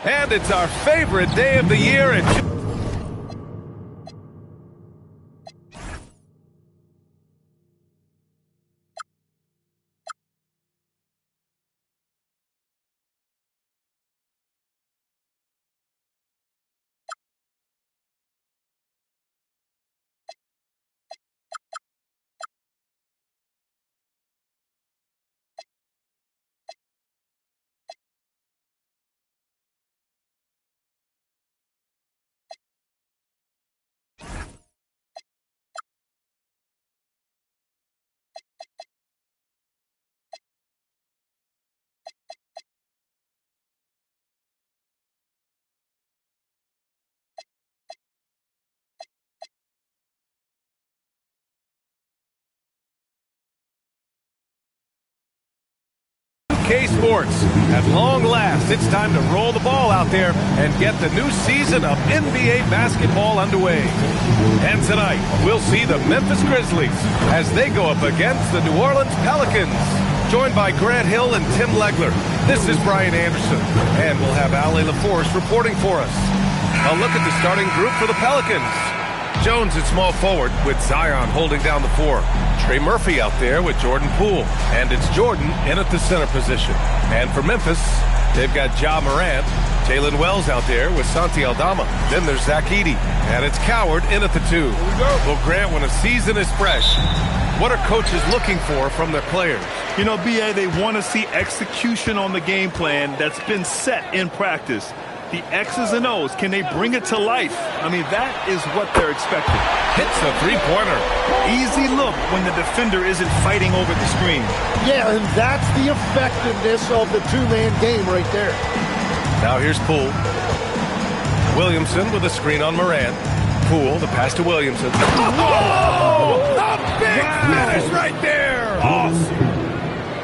And it's our favorite day of the year. K Sports. At long last, it's time to roll the ball out there and get the new season of NBA basketball underway. And tonight, we'll see the Memphis Grizzlies as they go up against the New Orleans Pelicans. Joined by Grant Hill and Tim Legler, this is Brian Anderson, and we'll have Ale LaForce reporting for us. A look at the starting group for the Pelicans. Jones at small forward with Zion holding down the 4. Trey Murphy out there with Jordan Poole. And it's Jordan in at the center position. And for Memphis, they've got Ja Morant, Jalen Wells out there with Santi Aldama. Then there's Zach Edey. And it's Coward in at the 2. Well, Grant, when a season is fresh, what are coaches looking for from their players? You know, B.A., they want to see execution on the game plan that's been set in practice. The X's and O's, can they bring it to life? I mean, that is what they're expecting. Hits a three-pointer. Easy look when the defender isn't fighting over the screen. Yeah, and that's the effectiveness of the two-man game right there. Now here's Poole. Williamson with a screen on Morant. Poole, the pass to Williamson. Oh! A big finish right there! Awesome.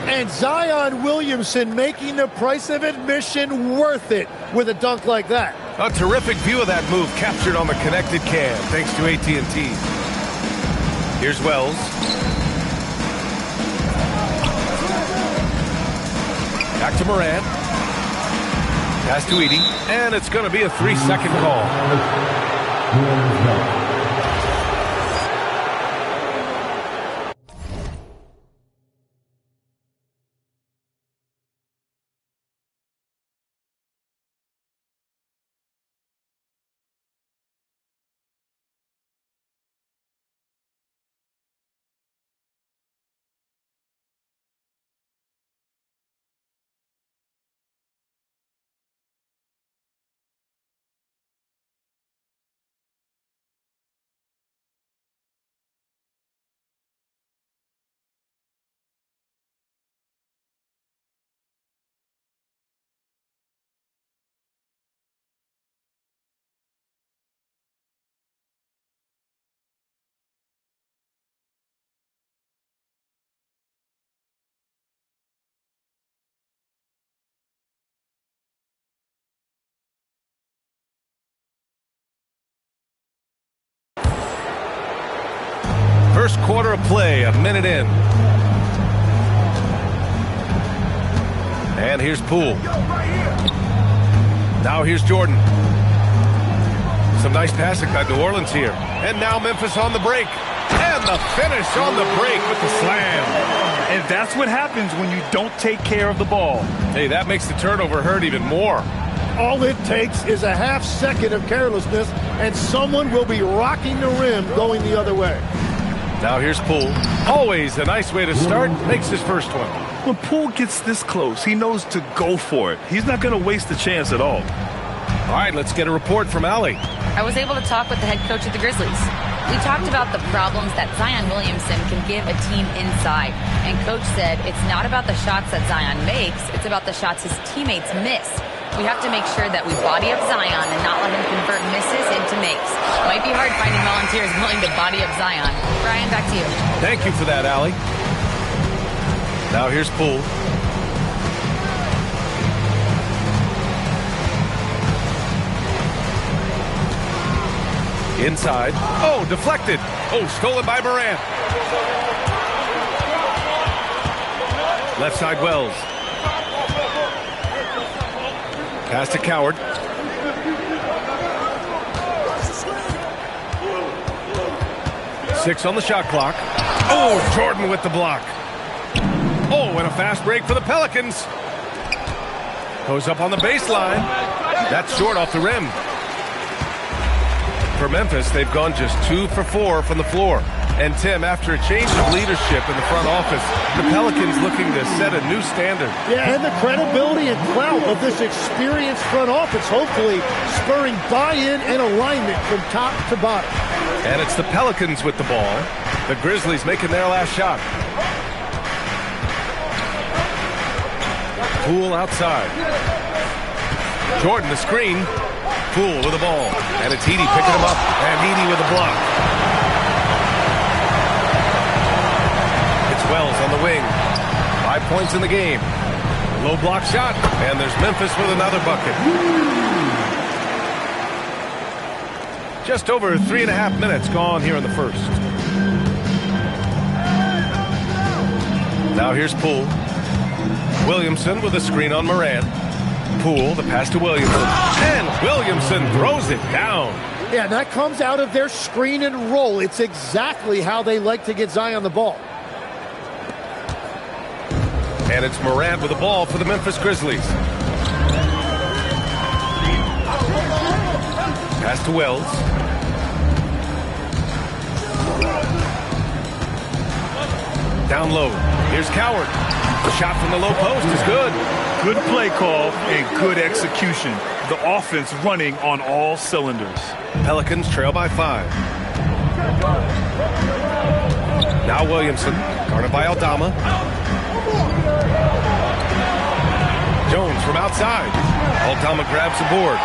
And Zion Williamson making the price of admission worth it with a dunk like that. A terrific view of that move captured on the connected cam, thanks to AT&T. Here's Wells. Back to Morant. Pass to Edey, and it's going to be a 3-second call. First quarter of play, a minute in. And here's Poole. Now here's Jordan. Some nice passing by New Orleans here. And now Memphis on the break. And the finish on the break with the slam. And that's what happens when you don't take care of the ball. Hey, that makes the turnover hurt even more. All it takes is a half second of carelessness, and someone will be rocking the rim going the other way. Now here's Poole. Always a nice way to start. Makes his first one. When Poole gets this close, he knows to go for it. He's not going to waste the chance at all. All right, let's get a report from Ali. I was able to talk with the head coach of the Grizzlies. We talked about the problems that Zion Williamson can give a team inside. And Coach said it's not about the shots that Zion makes, it's about the shots his teammates miss. We have to make sure that we body up Zion and not let him convert misses into makes. Might be hard finding volunteers willing to body up Zion. Brian, back to you. Thank you for that, Ali. Now here's Poole. Inside. Oh, deflected. Oh, stolen by Morant. Left side Wells. Pass to Coward. Six on the shot clock. Oh, Jordan with the block. Oh, and a fast break for the Pelicans. Goes up on the baseline. That's short off the rim. For Memphis, they've gone just 2 for 4 from the floor. And Tim, after a change of leadership in the front office, the Pelicans looking to set a new standard. Yeah, and the credibility and clout of this experienced front office, hopefully spurring buy-in and alignment from top to bottom. And it's the Pelicans with the ball. The Grizzlies making their last shot. Poole outside. Jordan the screen. Poole with the ball. And it's Edey picking him up. And Edey with the block. It's Wells on the wing. 5 points in the game. Low block shot. And there's Memphis with another bucket. Just over 3.5 minutes gone here in the first. Now here's Poole. Williamson with a screen on Morant. Poole, the pass to Williamson. And Williamson throws it down. Yeah, that comes out of their screen and roll. It's exactly how they like to get Zion the ball. And it's Morant with the ball for the Memphis Grizzlies. Pass to Wells. Down low. Here's Coward. The shot from the low post is good. Good play call and good execution. The offense running on all cylinders. Pelicans trail by 5. Now Williamson, guarded by Aldama. Jones from outside. Aldama grabs the board.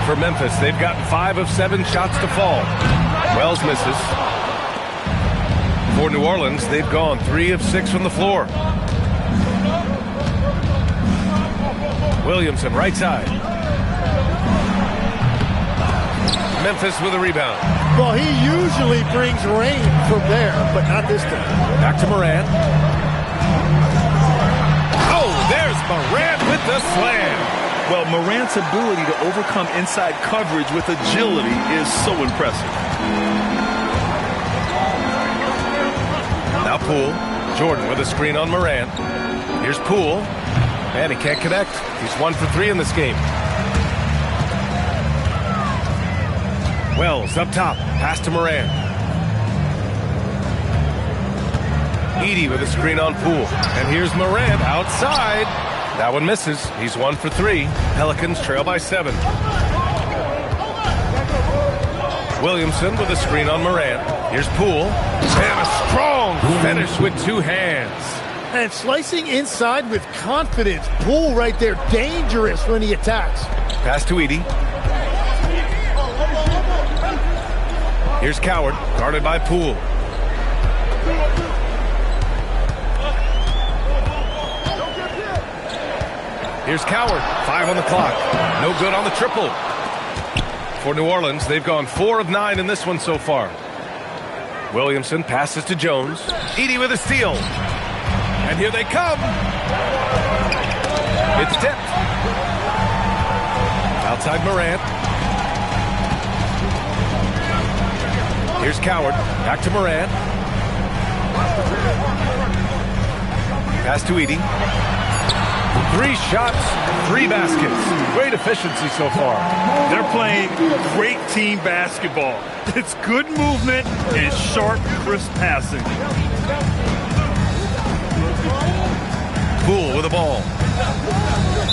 For Memphis, they've gotten 5 of 7 shots to fall. Wells misses. For New Orleans, they've gone 3 of 6 from the floor. Williamson, right side. Memphis with a rebound. Well, he usually brings rain from there, but not this time. Back to Morant. Oh, there's Morant with the slam. Well, Morant's ability to overcome inside coverage with agility is so impressive. Now Poole. Jordan with a screen on Morant. Here's Poole. And he can't connect. He's 1 for 3 in this game. Wells up top. Pass to Morant. Edey with a screen on Poole. And here's Morant outside. That one misses. He's 1 for 3. Pelicans trail by 7. Williamson with a screen on Morant. Here's Poole. And a strong finish with 2 hands. And slicing inside with confidence. Poole right there, dangerous when he attacks. Pass to Edey. Here's Coward, guarded by Poole. Here's Coward, 5 on the clock. No good on the triple. For New Orleans, they've gone 4 of 9 in this one so far. Williamson passes to Jones. Edey with a steal. And here they come. It's tipped. Outside Morant. Here's Coward. Back to Morant. Pass to Edey. 3 shots, 3 baskets. Great efficiency so far. They're playing great team basketball. It's good movement and sharp, crisp passing. Poole with the ball.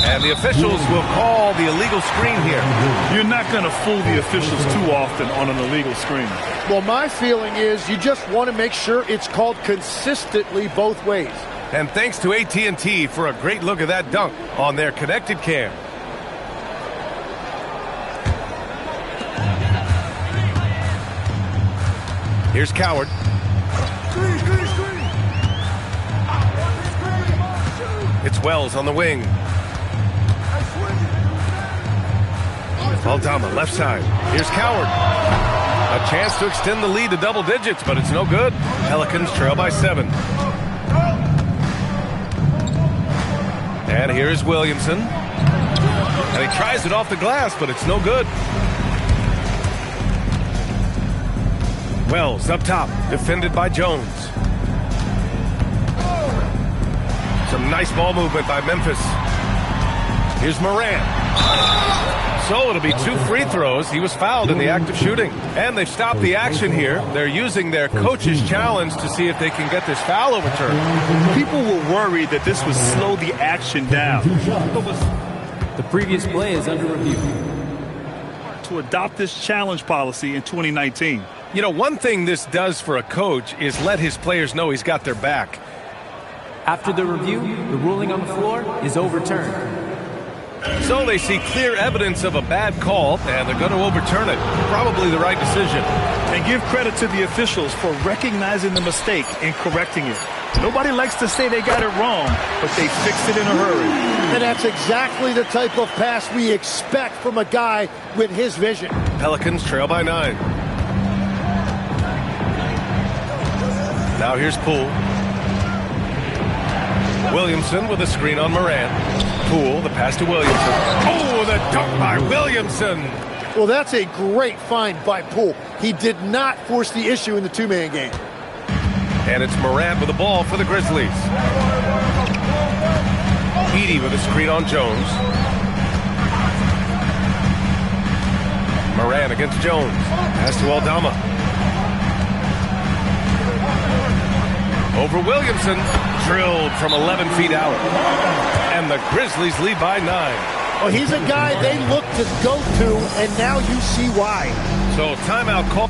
And the officials will call the illegal screen here. You're not going to fool the officials too often on an illegal screen. Well, my feeling is you just want to make sure it's called consistently both ways. And thanks to AT&T for a great look at that dunk on their connected cam. Here's Coward. It's Wells on the wing. Aldama, left side. Here's Coward. A chance to extend the lead to double digits, but it's no good. Pelicans trail by 7. And here's Williamson. And he tries it off the glass, but it's no good. Wells up top, defended by Jones. Some nice ball movement by Memphis. Here's Moran. So it'll be 2 free throws. He was fouled in the act of shooting. And they've stopped the action here. They're using their coach's challenge to see if they can get this foul overturned. People were worried that this would slow the action down. The previous play is under review. To adopt this challenge policy in 2019. You know, one thing this does for a coach is let his players know he's got their back. After the review, the ruling on the floor is overturned. So they see clear evidence of a bad call, and they're going to overturn it. Probably the right decision. And give credit to the officials for recognizing the mistake and correcting it. Nobody likes to say they got it wrong, but they fixed it in a hurry. And that's exactly the type of pass we expect from a guy with his vision. Pelicans trail by 9. Now here's Poole. Williamson with a screen on Moran. Poole, the pass to Williamson. Oh, the dunk by Williamson. Well, that's a great find by Poole. He did not force the issue in the two-man game. And it's Moran with the ball for the Grizzlies. Edey with a screen on Jones. Moran against Jones. Pass to Aldama. Over Williamson. Drilled from 11 feet out. And the Grizzlies lead by 9. Well, he's a guy they look to go to, and now you see why. So timeout call.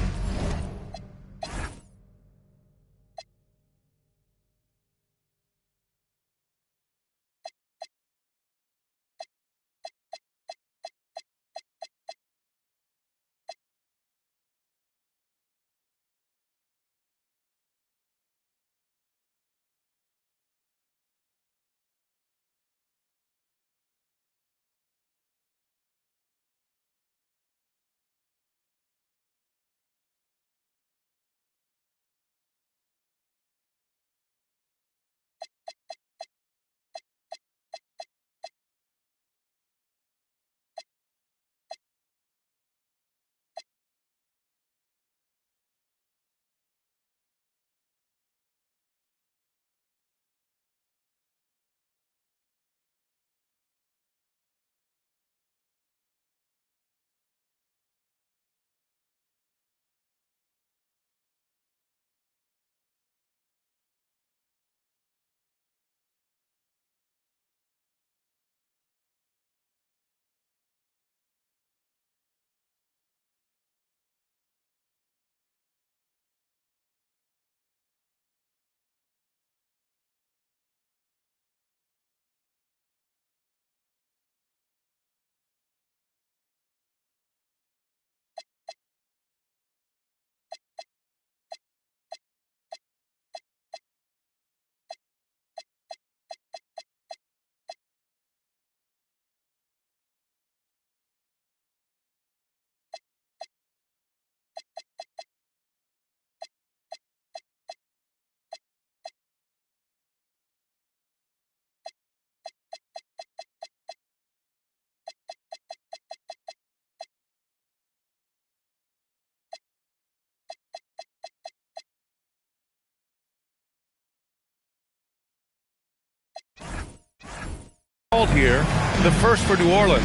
Here, the first for New Orleans.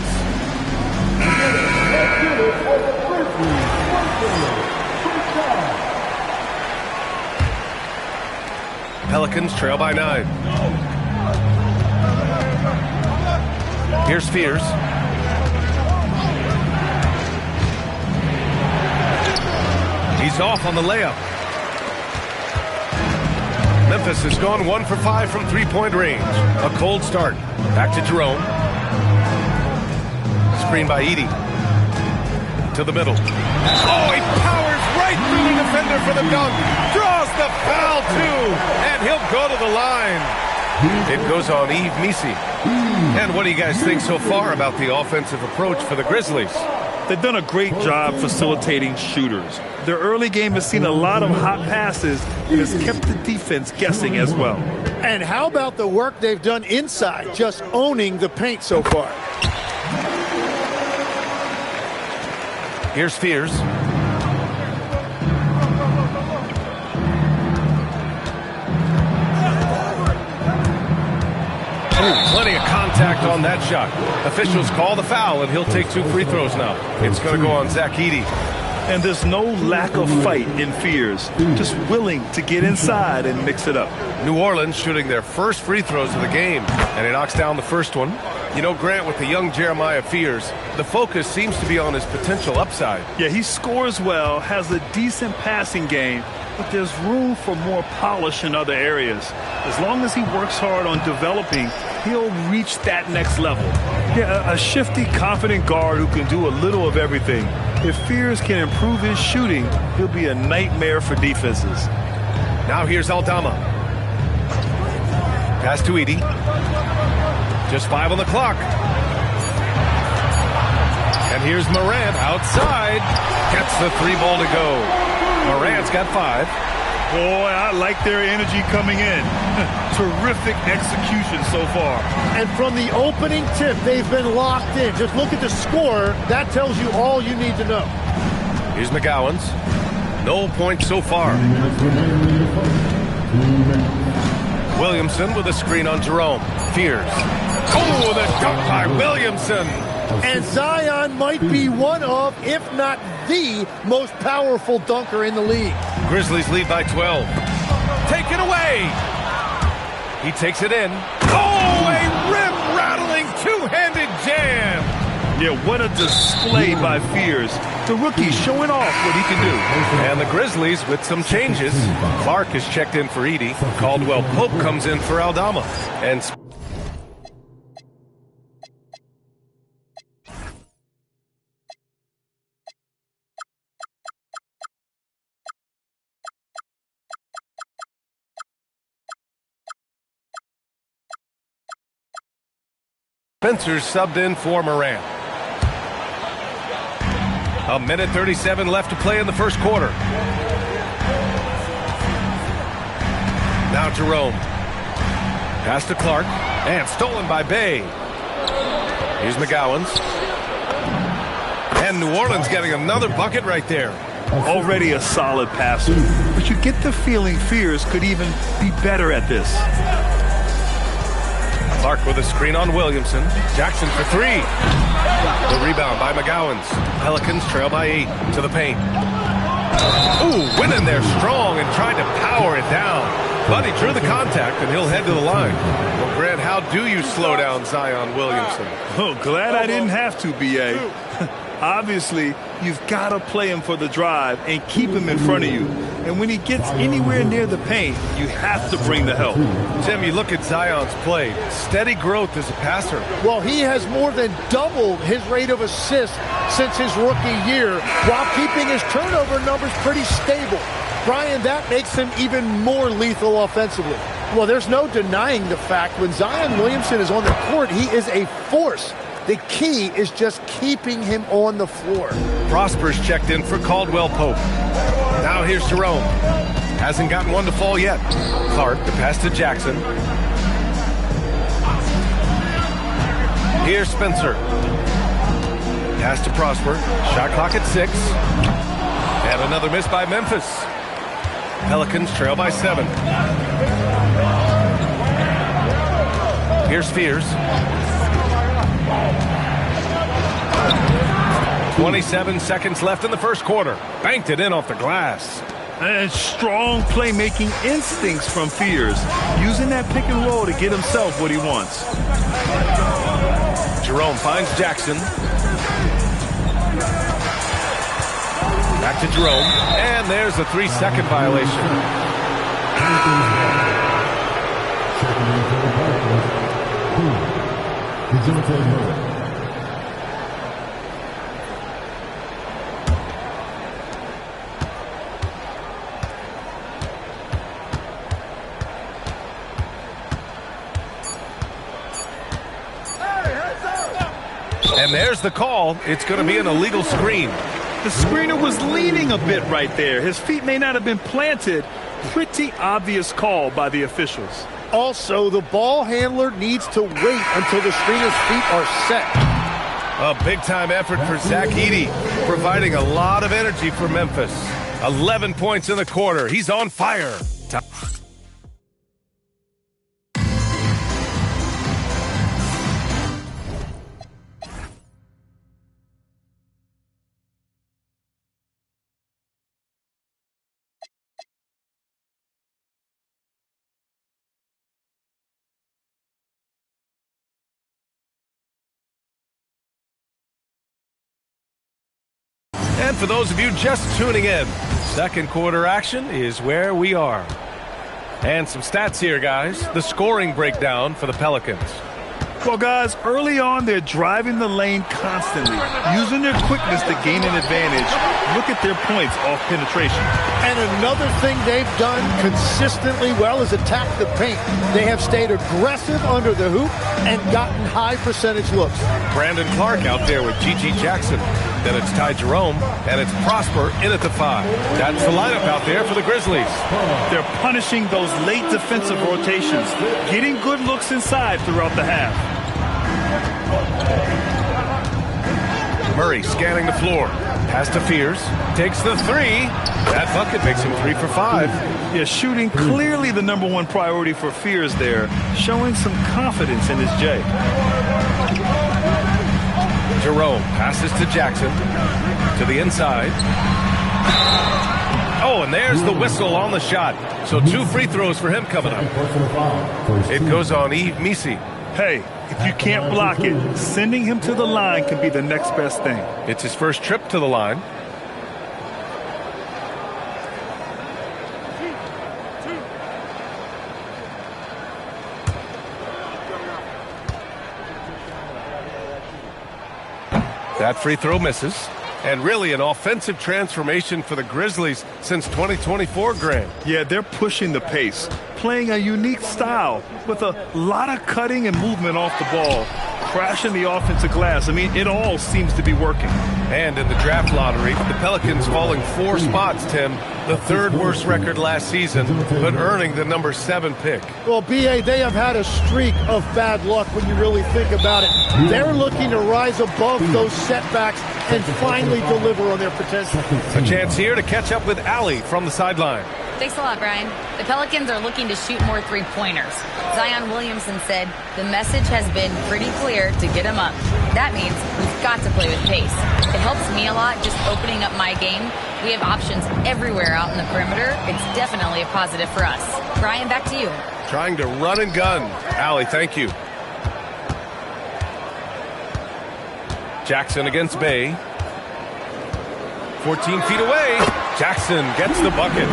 Pelicans trail by 9. Here's Fears. He's off on the layup. Memphis has gone 1 for 5 from three-point range. A cold start. Back to Jerome. Screen by Edey. To the middle. Oh, he powers right through the defender for the dunk. Draws the foul, too. And he'll go to the line. It goes on Yves Missi. And what do you guys think so far about the offensive approach for the Grizzlies? They've done a great job facilitating shooters. Their early game has seen a lot of hot passes and has kept the defense guessing as well. And how about the work they've done inside, just owning the paint so far? Here's Fears. Plenty of contact on that shot. Officials call the foul, and he'll take 2 free throws now. It's going to go on Zach Edey. And there's no lack of fight in Fears. Just willing to get inside and mix it up. New Orleans shooting their first free throws of the game, and he knocks down the first one. You know, Grant, with the young Jeremiah Fears, the focus seems to be on his potential upside. Yeah, he scores well, has a decent passing game, but there's room for more polish in other areas. As long as he works hard on developing, he'll reach that next level. Yeah, a shifty, confident guard who can do a little of everything. If Fears can improve his shooting, he'll be a nightmare for defenses. Now here's Aldama. Pass to Edey. Just 5 on the clock. And here's Morant outside. Gets the 3 ball to go. Morant's got 5. Boy, I like their energy coming in. Terrific execution so far. And from the opening tip, they've been locked in. Just look at the score. That tells you all you need to know. Here's McGowan's. No points so far. Williamson with a screen on Jerome. Fears. Oh, the dunk by Williamson. And Zion might be one of, if not the, most powerful dunker in the league. Grizzlies lead by 12. Taken away. He takes it in. Oh, a rim-rattling two-handed jam. Yeah, what a display by Fears. The rookie showing off what he can do. And the Grizzlies with some changes. Clark is checked in for Edey. Caldwell Pope comes in for Aldama. And Spencer's subbed in for Morant. 1:37 left to play in the first quarter. Now Jerome. Pass to Clark. And stolen by Bay. Here's McGowan's. And New Orleans getting another bucket right there. Already a solid passer. But you get the feeling Fears could even be better at this. Clark with a screen on Williamson. Jackson for 3. The rebound by McGowan's. Pelicans trail by 8 to the paint. Ooh, went in there strong and tried to power it down. But he drew the contact, and he'll head to the line. Well, Grant, how do you slow down Zion Williamson? Oh, glad I didn't have to, B.A. Obviously, you've got to play him for the drive and keep him in front of you. And when he gets anywhere near the paint, you have to bring the help. Tim, you look at Zion's play. Steady growth as a passer. Well, he has more than doubled his rate of assists since his rookie year, while keeping his turnover numbers pretty stable. Brian, that makes him even more lethal offensively. Well, there's no denying the fact when Zion Williamson is on the court, he is a force. The key is just keeping him on the floor. Prosper's checked in for Caldwell Pope. Now here's Jerome. Hasn't gotten one to fall yet. Clark, the pass to Jackson. Here's Spencer. Pass to Prosper. Shot clock at 6. And another miss by Memphis. Pelicans trail by 7. Here's Fears. 27 seconds left in the first quarter. Banked it in off the glass. And strong playmaking instincts from Fears. Using that pick and roll to get himself what he wants. Jerome finds Jackson. Back to Jerome. And there's a 3-second violation. And there's the call. It's going to be an illegal screen. The screener was leaning a bit right there. His feet may not have been planted. Pretty obvious call by the officials. Also, the ball handler needs to wait until the screener's feet are set. A big-time effort for Zach Edey, providing a lot of energy for Memphis. 11 points in the quarter. He's on fire. And for those of you just tuning in, second quarter action is where we are. And some stats here, guys. The scoring breakdown for the Pelicans. Well, guys, early on, they're driving the lane constantly, using their quickness to gain an advantage. Look at their points off penetration. And another thing they've done consistently well is attack the paint. They have stayed aggressive under the hoop and gotten high percentage looks. Brandon Clark out there with G.G. Jackson. Then it's Ty Jerome, and it's Prosper in at the 5. That's the lineup out there for the Grizzlies. They're punishing those late defensive rotations, getting good looks inside throughout the half. Murray scanning the floor. Pass to Fears. Takes the 3. That bucket makes him 3 for 5. Yeah, shooting clearly the #1 priority for Fears there, showing some confidence in his J. Jerome passes to Jackson. To the inside. Oh, and there's the whistle on the shot. So 2 free throws for him coming up. It goes on Yves Missi. Hey, if you can't block it, sending him to the line can be the next best thing. It's his first trip to the line. That free throw misses. And really an offensive transformation for the Grizzlies since 2024, Grant. Yeah, they're pushing the pace, playing a unique style with a lot of cutting and movement off the ball, crashing the offensive glass. I mean, it all seems to be working. And in the draft lottery, the Pelicans falling 4 spots, Tim. The 3rd worst record last season, but earning the #7 pick. Well, B.A., they have had a streak of bad luck when you really think about it. They're looking to rise above those setbacks and finally deliver on their potential. A chance here to catch up with Allie from the sideline. Thanks a lot, Brian. The Pelicans are looking to shoot more three-pointers. Zion Williamson said the message has been pretty clear to get him up. That means we've got to play with pace. It helps me a lot just opening up my game. We have options everywhere out in the perimeter. It's definitely a positive for us. Brian, back to you. Trying to run and gun. Allie, thank you. Jackson against Bay. 14 feet away. Jackson gets the bucket.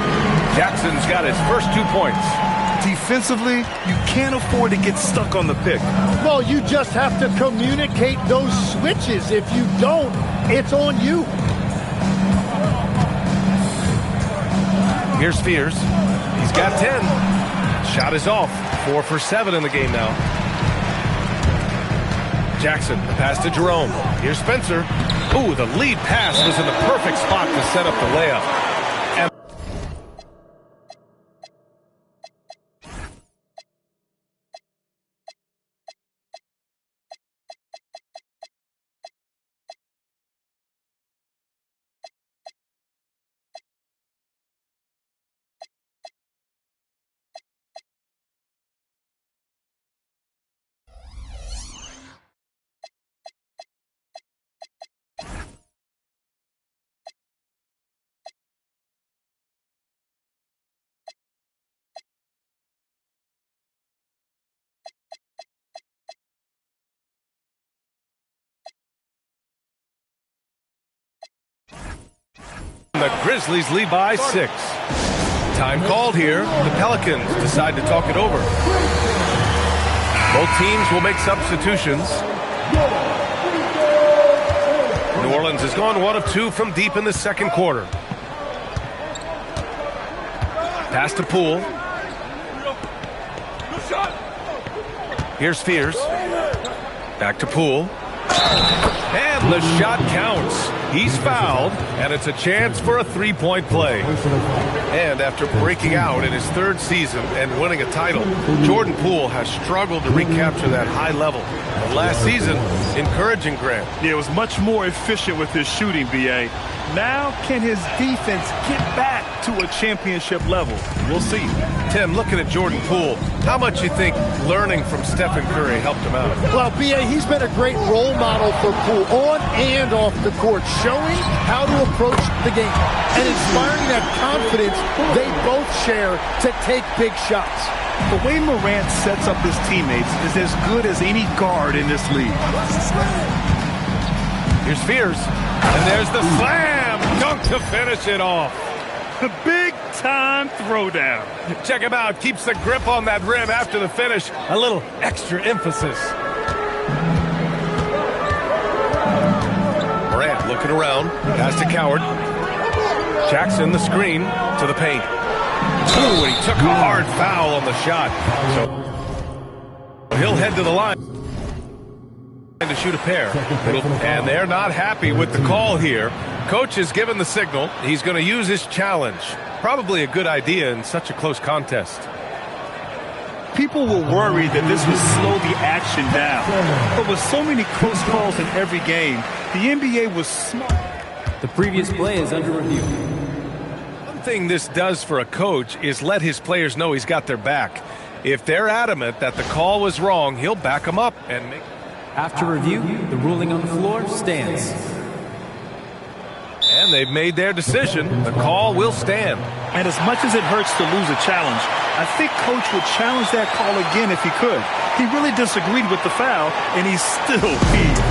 Jackson's got his first 2 points. Defensively, you can't afford to get stuck on the pick. Well, you just have to communicate those switches. If you don't, it's on you. Here's Fears. He's got 10. Shot is off. 4 for 7 in the game now. Jackson, the pass to Jerome. Here's Spencer. Ooh, the lead pass was in the perfect spot to set up the layup. And the Grizzlies lead by 6. Time called here. The Pelicans decide to talk it over. Both teams will make substitutions. New Orleans has gone 1 of 2 from deep in the second quarter. Pass to Poole. Here's Fears. Back to Poole. And the shot counts. He's fouled, and it's a chance for a three-point play. And after breaking out in his third season and winning a title, Jordan Poole has struggled to recapture that high level. And last season, encouraging, Grant. Yeah, it was much more efficient with his shooting, B.A. Now, can his defense get back to a championship level? We'll see. Tim, looking at Jordan Poole, how much you think learning from Stephen Curry helped him out? Well, B.A., he's been a great role model for Poole on and off the court, showing how to approach the game and inspiring that confidence they both share to take big shots. The way Morant sets up his teammates is as good as any guard in this league. Here's Spears, and there's the slam dunk to finish it off. The big-time throwdown. Check him out. Keeps the grip on that rim after the finish. A little extra emphasis. Morant looking around. Pass to Coward. Jackson the screen to the paint. Ooh, and he took a hard foul on the shot. So he'll head to the line to shoot a pair. And they're not happy with the call here. Coach has given the signal. He's going to use his challenge. Probably a good idea in such a close contest. People were worried that this would slow the action down. But with so many close calls in every game, the NBA was smart. The previous play is under review. One thing this does for a coach is let his players know he's got their back. If they're adamant that the call was wrong, he'll back them up and make... After review, the ruling on the floor stands. And they've made their decision. The call will stand. And as much as it hurts to lose a challenge, I think Coach would challenge that call again if he could. He really disagreed with the foul, and he's still peeved.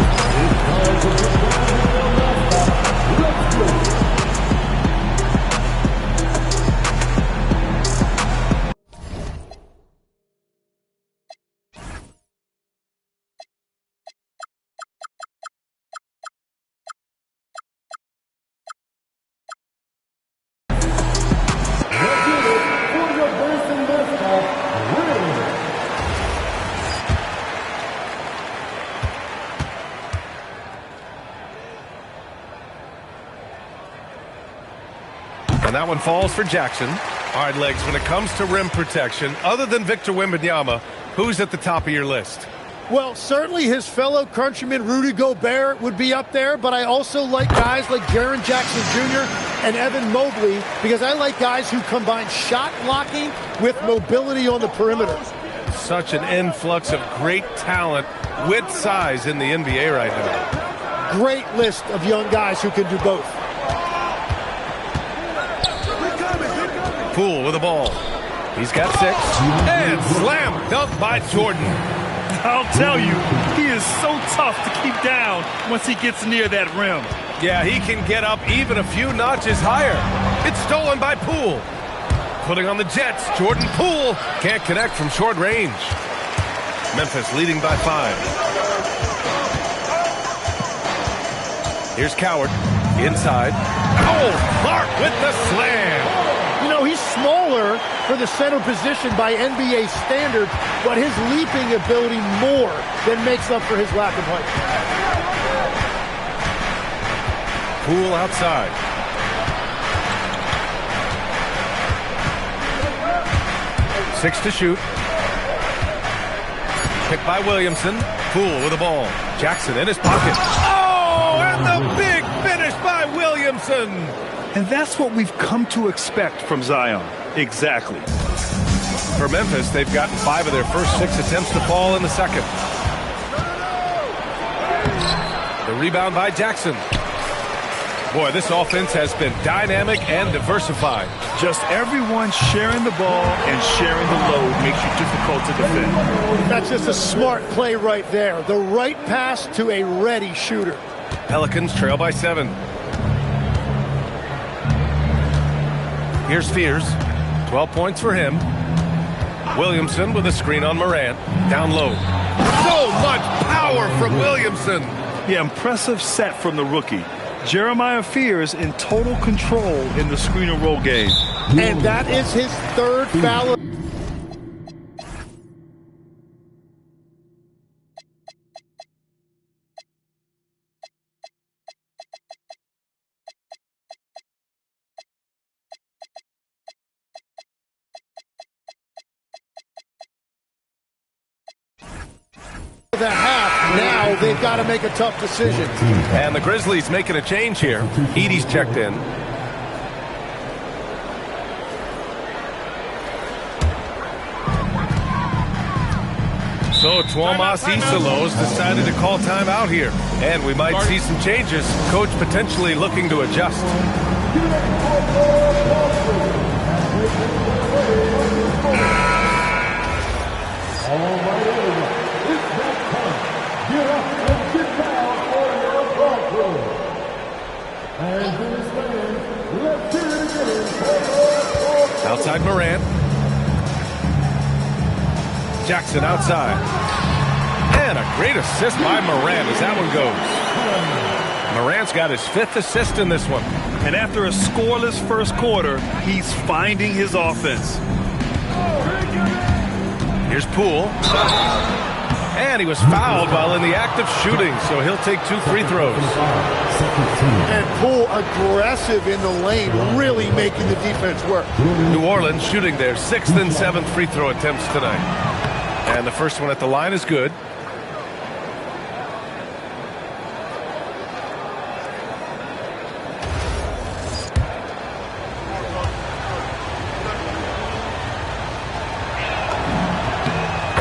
And that one falls for Jackson. All right, Legs, when it comes to rim protection, other than Victor Wembanyama, who's at the top of your list? Well, certainly his fellow countryman Rudy Gobert would be up there, but I also like guys like Jaren Jackson Jr. and Evan Mobley because I like guys who combine shot blocking with mobility on the perimeter. Such an influx of great talent with size in the NBA right now. Great list of young guys who can do both. Poole with the ball. He's got 6. And slam dunk by Jordan. I'll tell you, he is so tough to keep down once he gets near that rim. Yeah, he can get up even a few notches higher. It's stolen by Poole. Putting on the Jets, Jordan Poole can't connect from short range. Memphis leading by 5. Here's Coward inside. Oh, Clark with the slam. You know, he's smaller for the center position by NBA standards, but his leaping ability more than makes up for his lack of height. Poole outside. Six to shoot. Picked by Williamson. Poole with the ball. Jackson in his pocket. Oh, and the big finish by Williamson. And that's what we've come to expect from Zion. Exactly. For Memphis, they've gotten 5 of their first 6 attempts to fall in the second. The rebound by Jackson. Boy, this offense has been dynamic and diversified. Just everyone sharing the ball and sharing the load makes you difficult to defend. That's just a smart play right there. The right pass to a ready shooter. Pelicans trail by 7. Here's Spears. 12 points for him. Williamson with a screen on Morant. Down low. So much power from Williamson. Yeah, impressive set from the rookie. Jeremiah Fears in total control in the screen and roll game. And that is his 3rd foul. So they've got to make a tough decision. And the Grizzlies making a change here. Edey's checked in. So Tuomas Isalos decided to call timeout here. And we might see some changes. Coach potentially looking to adjust. Outside Morant. Jackson outside. And a great assist by Morant as that one goes. Morant's got his 5th assist in this one. And after a scoreless first quarter, he's finding his offense. Here's Poole. And he was fouled while in the act of shooting, so he'll take 2 free throws. And Poole aggressive in the lane, really making the defense work. New Orleans shooting their 6th and 7th free throw attempts tonight. And the first one at the line is good.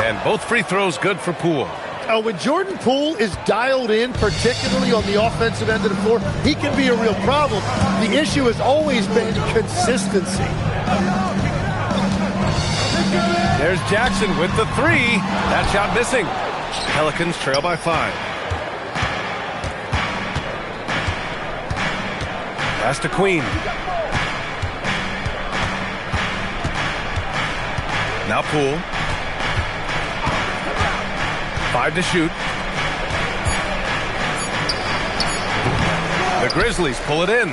And both free throws good for Poole. When Jordan Poole is dialed in, particularly on the offensive end of the floor, he can be a real problem. The issue has always been consistency. There's Jackson with the 3. That shot missing. Pelicans trail by 5. Pass to Queen. Now Poole. 5 to shoot. The Grizzlies pull it in.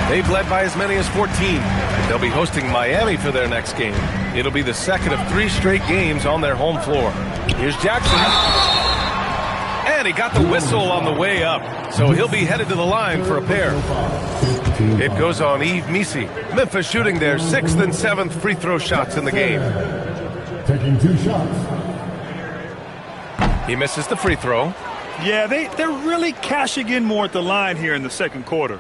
They've led by as many as 14. They'll be hosting Miami for their next game. It'll be the second of 3 straight games on their home floor. Here's Jackson. And he got the whistle on the way up. So he'll be headed to the line for a pair. It goes on Yves Missi. Memphis shooting their 6th and 7th free throw shots in the game. Taking 2 shots. He misses the free throw. Yeah, they're really cashing in more at the line here in the second quarter.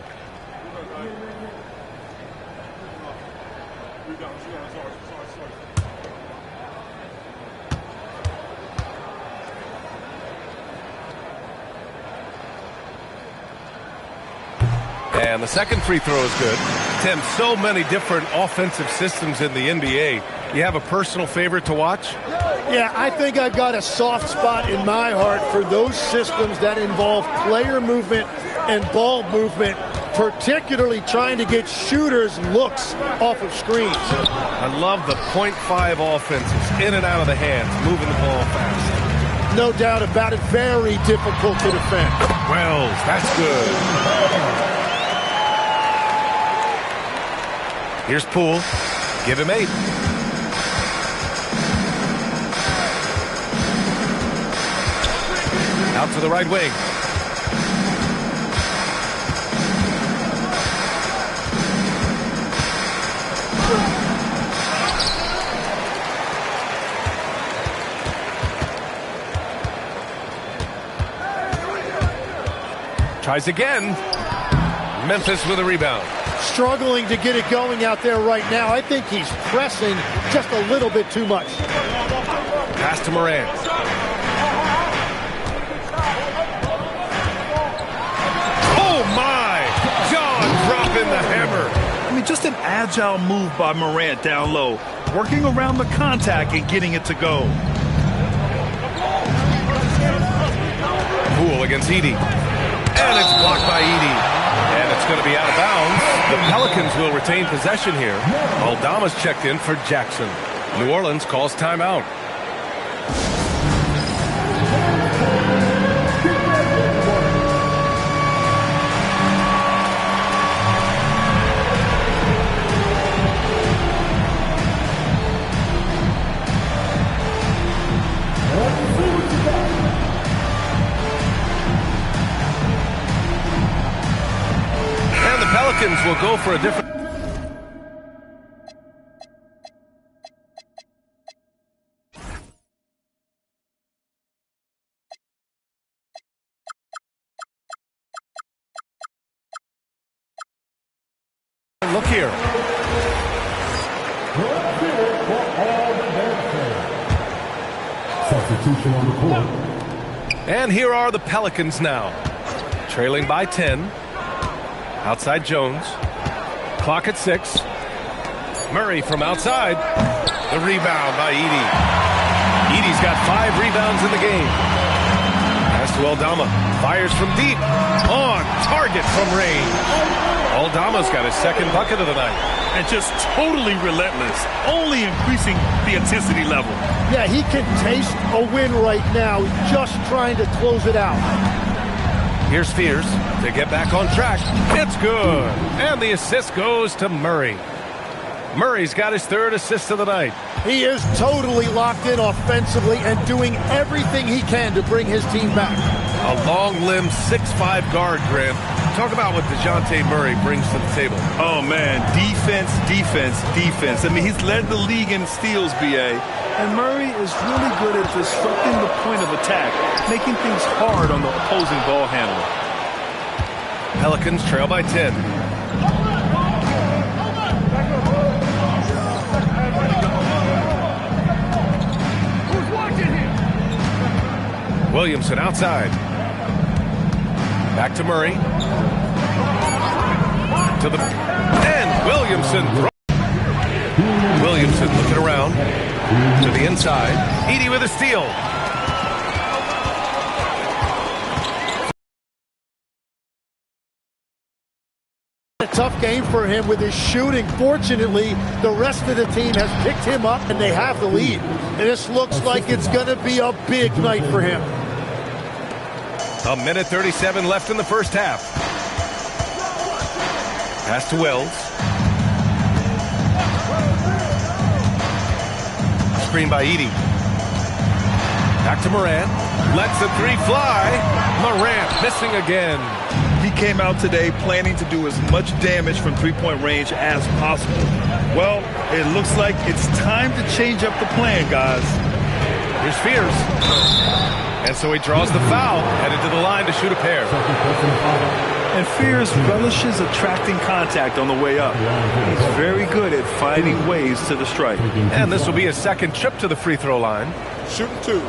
And the second free throw is good. Tim, so many different offensive systems in the NBA. You have a personal favorite to watch? Yeah, I think I've got a soft spot in my heart for those systems that involve player movement and ball movement, particularly trying to get shooters looks off of screens. I love the .5 offenses, in and out of the hands, moving the ball fast. No doubt about it, very difficult to defend. Wells, that's good. Here's Poole. Give him 8. Out to the right wing. Tries again. Memphis with a rebound. Struggling to get it going out there right now. I think he's pressing just a little bit too much. Pass to Morant. Oh my! John dropping the hammer. I mean, just an agile move by Morant down low, working around the contact and getting it to go. Poole against Edey. And it's blocked by Edey. And it's going to be out of bounds. The Pelicans will retain possession here. Aldama's checked in for Jackson. New Orleans calls timeout. And the Pelicans will go for a different... here. Substitution on the court. And here are the Pelicans now. Trailing by 10. Outside Jones. Clock at 6. Murray from outside. The rebound by Edey. Edey's got 5 rebounds in the game. Pass to Aldama. Fires from deep. On target from range. Aldama's got his second bucket of the night. And just totally relentless, only increasing the intensity level. Yeah, he can taste a win right now, just trying to close it out. Here's Fears to get back on track. It's good. And the assist goes to Murray. Murray's got his 3rd assist of the night. He is totally locked in offensively and doing everything he can to bring his team back. A long-limbed 6'5" guard, Grant. Talk about what DeJounte Murray brings to the table. Oh, man, defense, defense, defense. I mean, he's led the league in steals, B.A. And Murray is really good at disrupting the point of attack, making things hard on the opposing ball handler. Pelicans trail by 10. Williamson outside. Back to Murray. To the and Williamson. Williamson looking around to the inside. Edey with a steal. A tough game for him with his shooting. Fortunately, the rest of the team has picked him up and they have the lead. And this looks like it's going to be a big night for him. A minute 37 left in the first half. Pass to Wells. Screen by Edey. Back to Morant. Lets the 3 fly. Morant missing again. He came out today planning to do as much damage from three-point range as possible. Well, it looks like it's time to change up the plan, guys. Here's Fears. And so he draws the foul, headed to the line to shoot a pair. And Fears relishes attracting contact on the way up. He's very good at finding ways to the strike. And this will be his second trip to the free throw line. Shooting 2.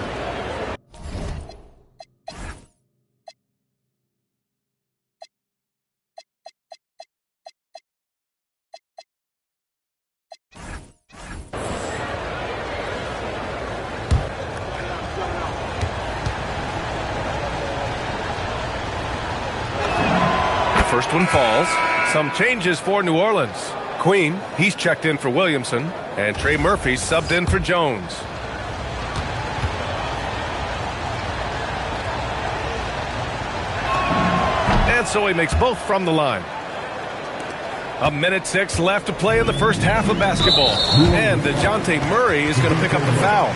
First one falls. Some changes for New Orleans. Queen, he's checked in for Williamson. And Trey Murphy subbed in for Jones. And so he makes both from the line. A minute 6 left to play in the first half of basketball. And DeJounte Murray is going to pick up the foul.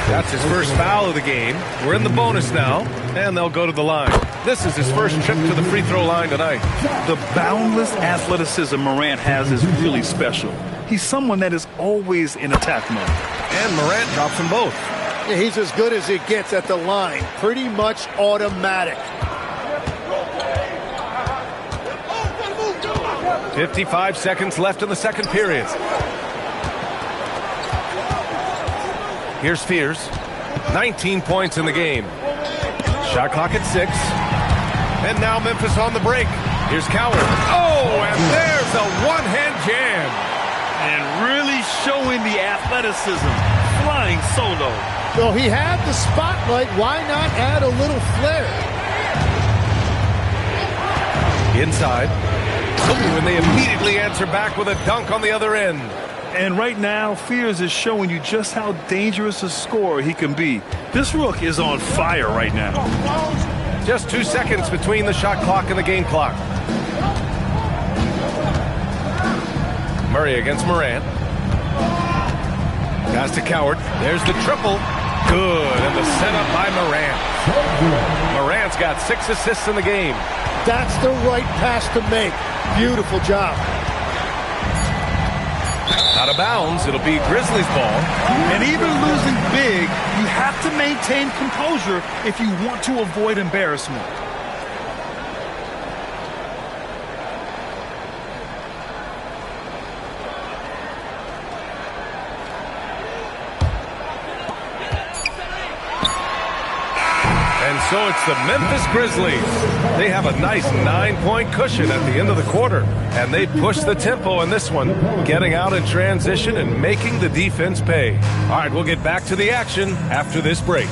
That's his first foul of the game. We're in the bonus now, and they'll go to the line. This is his first trip to the free throw line tonight. The boundless athleticism Morant has is really special. He's someone that is always in attack mode. And Morant drops them both. Yeah, he's as good as it gets at the line. Pretty much automatic. 55 seconds left in the second period. Here's Fears. 19 points in the game. Shot clock at 6. And now Memphis on the break. Here's Coward. Oh, and there's a one-hand jam. And really showing the athleticism. Flying solo. Well, he had the spotlight. Why not add a little flair? Inside. Oh, and they immediately answer back with a dunk on the other end. And right now, Fears is showing you just how dangerous a scorer he can be. This rook is on fire right now. Just 2 seconds between the shot clock and the game clock. Murray against Morant. Pass to Coward. There's the triple. Good. And the setup by Morant. Morant's got 6 assists in the game. That's the right pass to make. Beautiful job. Out of bounds, it'll be Grizzlies ball. And even losing big, you have to maintain composure if you want to avoid embarrassment. So it's the Memphis Grizzlies. They have a nice 9-point cushion at the end of the quarter, and they push the tempo in this one, getting out in transition and making the defense pay. All right, we'll get back to the action after this break.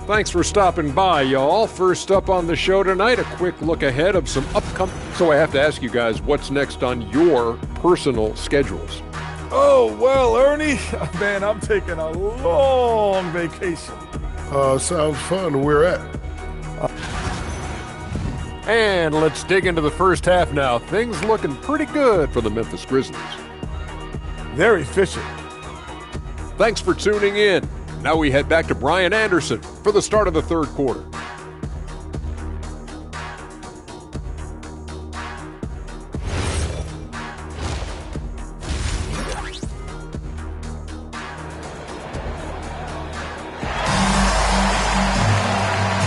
Thanks for stopping by, y'all. First up on the show tonight, a quick look ahead of some upcoming... So I have to ask you guys, what's next on your personal schedules? Oh, well, Ernie, man, I'm taking a long vacation. Sounds fun. Where at? And let's dig into the first half now. Things looking pretty good for the Memphis Grizzlies. They're efficient. Thanks for tuning in. Now we head back to Brian Anderson for the start of the third quarter.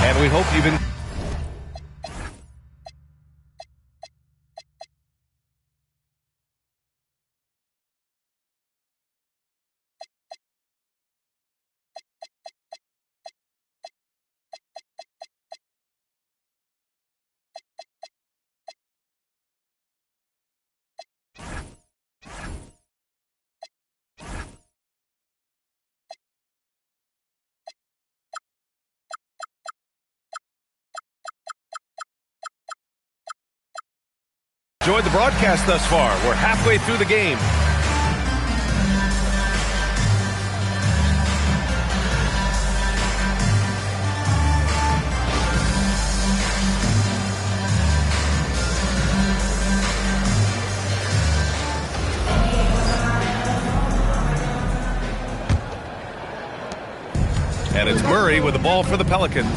And we hope you've been... enjoyed the broadcast thus far. We're halfway through the game. And it's Murray with the ball for the Pelicans.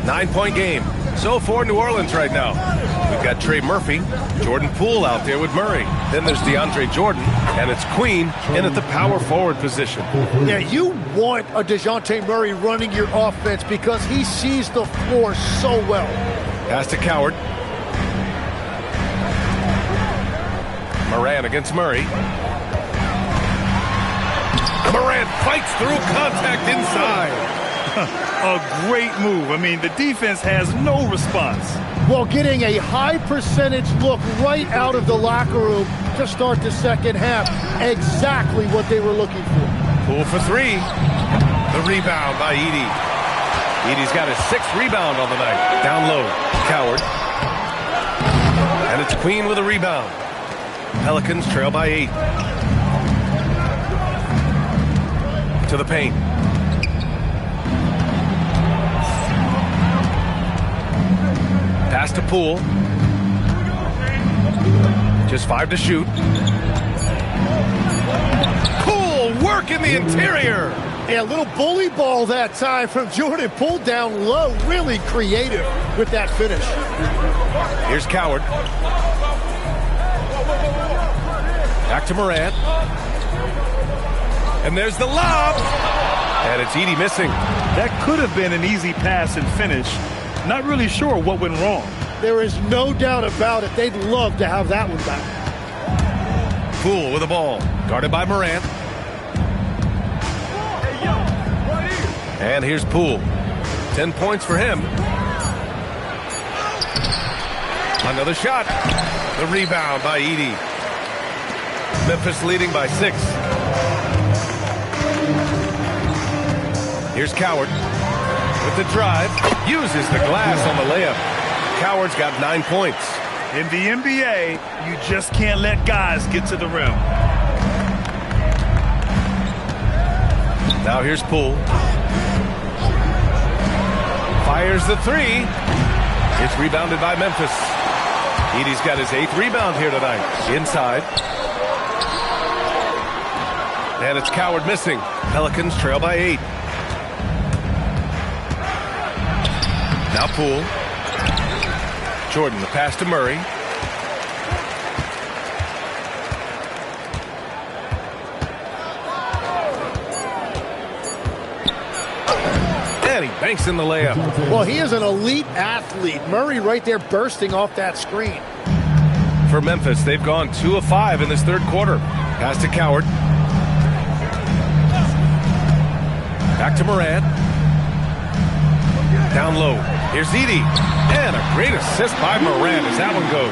9-point game. So for New Orleans right now. We've got Trey Murphy, Jordan Poole out there with Murray. Then there's DeAndre Jordan, and it's Queen in at the power forward position. Yeah, you want a DeJounte Murray running your offense because he sees the floor so well. Pass to Coward. Moran against Murray. Moran fights through contact inside. A great move. I mean, the defense has no response. Well, getting a high percentage look right out of the locker room to start the second half. Exactly what they were looking for. Poole for three. The rebound by Edey. Edey's got his 6th rebound on the night. Down low. Coward. And it's Queen with a rebound. Pelicans trail by 8. To the paint. Pass to Poole. Just 5 to shoot. Poole work in the interior. Yeah, a little bully ball that time from Jordan Poole down low. Really creative with that finish. Here's Coward. Back to Morant. And there's the lob. And it's Edey missing. That could have been an easy pass and finish. Not really sure what went wrong. There is no doubt about it. They'd love to have that one back. Poole with the ball. Guarded by Morant. And here's Poole. 10 points for him. Another shot. The rebound by Edey. Memphis leading by 6. Here's Coward with the drive. Uses the glass on the layup. Coward's got 9 points. In the NBA, you just can't let guys get to the rim. Now here's Poole. Fires the 3. It's rebounded by Memphis. Edey's got his 8th rebound here tonight. Inside. And it's Coward missing. Pelicans trail by 8. Now Poole. Jordan, the pass to Murray. And he banks in the layup. Well, he is an elite athlete. Murray right there bursting off that screen. For Memphis, they've gone 2 of 5 in this third quarter. Pass to Coward. Back to Morant. Down low. Here's Edey. And a great assist by Morant as that one goes.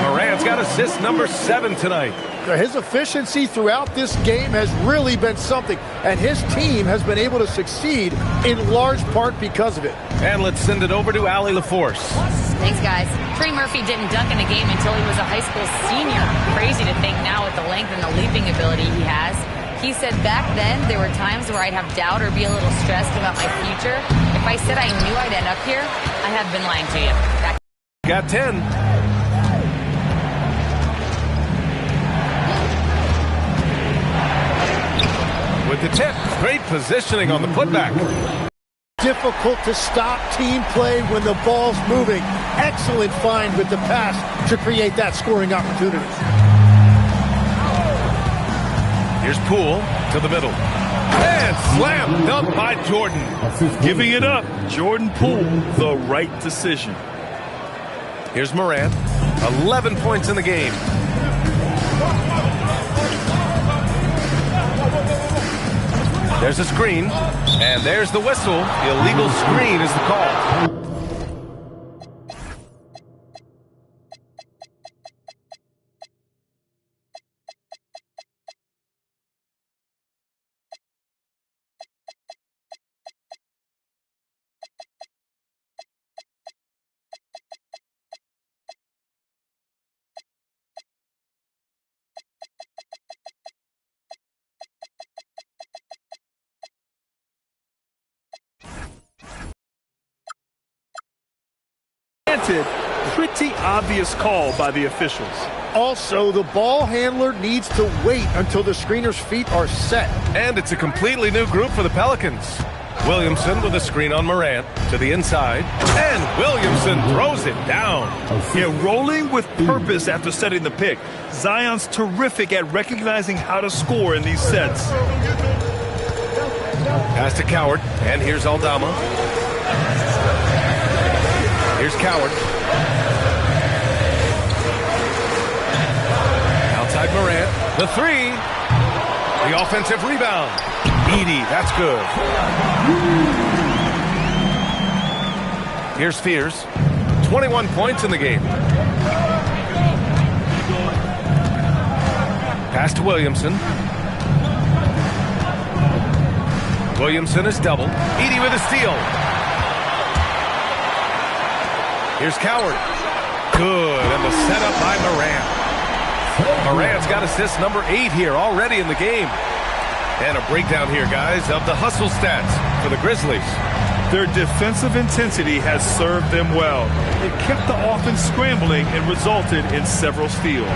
Morant's got assist number 7 tonight. His efficiency throughout this game has really been something, and his team has been able to succeed in large part because of it. And let's send it over to Allie LaForce. Thanks, guys. Trey Murphy didn't dunk in a game until he was a high school senior. Crazy to think now with the length and the leaping ability he has. He said back then there were times where I'd have doubt or be a little stressed about my future. If I said I knew I'd end up here, I have been lying to you. Got 10. With the tip, great positioning on the putback. Difficult to stop team play when the ball's moving. Excellent find with the pass to create that scoring opportunity. Here's Poole to the middle. And slam dunk by Jordan. Giving it up, Jordan Poole, the right decision. Here's Morant, 11 points in the game. There's a screen, and there's the whistle. Illegal screen is the call. Pretty obvious call by the officials. Also, the ball handler needs to wait until the screener's feet are set. And it's a completely new group for the Pelicans. Williamson with a screen on Morant to the inside. And Williamson throws it down. Yeah, rolling with purpose after setting the pick. Zion's terrific at recognizing how to score in these sets. Pass to Coward. And here's Aldama. Here's Coward. Outside Morant. The 3. The offensive rebound. Edey, that's good. Here's Fears. 21 points in the game. Pass to Williamson. Williamson is doubled. Edey with a steal. Here's Coward. Good, and the setup by Morant. Morant's got assist number 8 here already in the game. And a breakdown here, guys, of the hustle stats for the Grizzlies. Their defensive intensity has served them well. It kept the offense scrambling and resulted in several steals.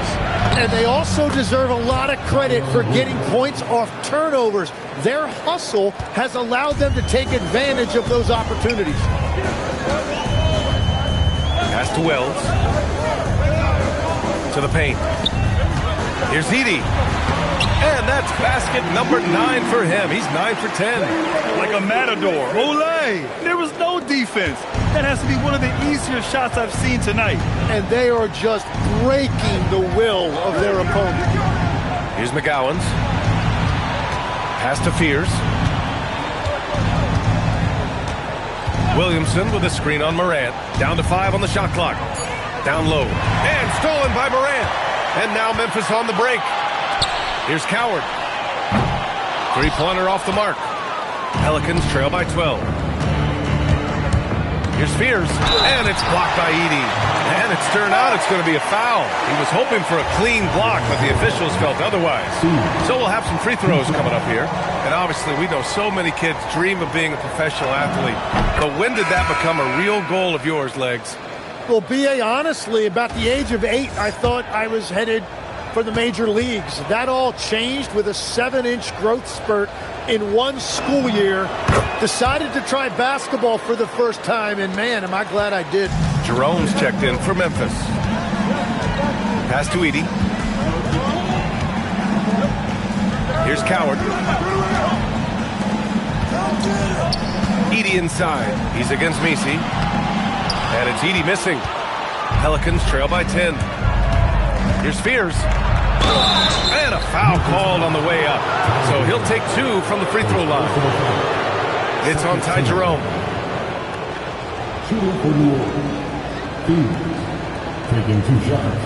And they also deserve a lot of credit for getting points off turnovers. Their hustle has allowed them to take advantage of those opportunities. Pass to Wells. To the paint. Here's Edey. And that's basket number 9 for him. He's 9 for 10. Like a matador. Olay! There was no defense. That has to be one of the easier shots I've seen tonight. And they are just breaking the will of their opponent. Here's McGowan's. Pass to Fears. Williamson with a screen on Morant. Down to 5 on the shot clock. Down low. And stolen by Morant. And now Memphis on the break. Here's Coward. 3-pointer off the mark. Pelicans trail by 12. Here's Fears. And it's blocked by Edey. And it's turned out it's going to be a foul. He was hoping for a clean block, but the officials felt otherwise. So we'll have some free throws coming up here. And obviously we know so many kids dream of being a professional athlete. But when did that become a real goal of yours, Legs? Well, B.A., honestly, about the age of 8, I thought I was headed for the major leagues. That all changed with a 7-inch growth spurt in one school year. Decided to try basketball for the first time, and man, am I glad I did. Jerome's checked in for Memphis. Pass to Edey. Here's Coward. Edey inside. He's against Messi. And it's Edey missing. Pelicans trail by 10. Here's Fears. And a foul called on the way up. So he'll take 2 from the free throw line. It's on Ty Jerome. Shooting for New Orleans. Fears taking 2 shots.